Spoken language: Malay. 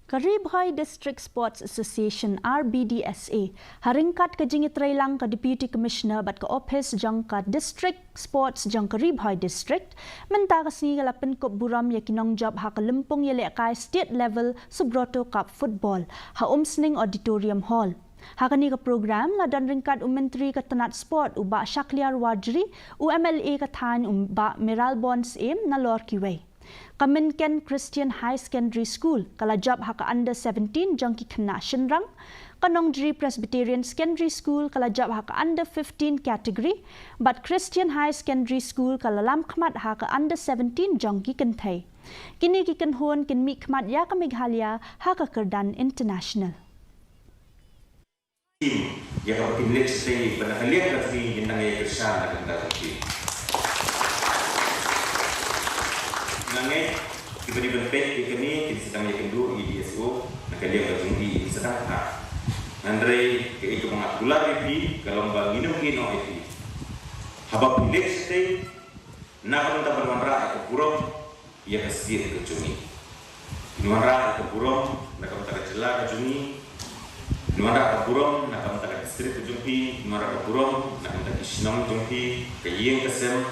Karibhai District Sports Association Rbdsa haringkat ke jingit railang ke Deputy Commissioner bat ke Office jang ke District Sports jang Karibhai District menta ke sini kala Pynkup Burom ya Nongjop ha ke lempung ya lekai state level Subroto Cup Football ha Umsning Auditorium Hall. Hakani ke program la dan ringkat Menteri ke Tenat Sport uba Shakliar Wajri UMLA ke Than uba Meral Bonds aim na lor kiway. Kemenken Christian High Secondary School kala job haka under 17 jangki kena shenrang. Nongjop Presbyterian Secondary School kala job haka under 15 category. But Christian High Secondary School kala lam khmat haka under 17 jangki kentai. Kini kiken hon kin mi khmat ya ke Meghalaya haka kerdan international. Ya kalau tim lek stay pada kalian kasi bintang ya kerja nak kita lagi. Nangai tiba-tiba pek kini kita sedang yakin dulu IDSO nak kalian berjumpa sedang tak. Andre ke itu mengakulah itu kalau banginum kino itu. Habaq lek stay nak kita bermanra ke Burom ya kasih ke Juni. Bermanra ke Burom nak kita jelas ke Juni. Nuara ke Burom, nak kami tak distrik ke Jumpi. Nuara ke Burom, nak kami tak Isnong Jumpi. Ke Yeng Kesem,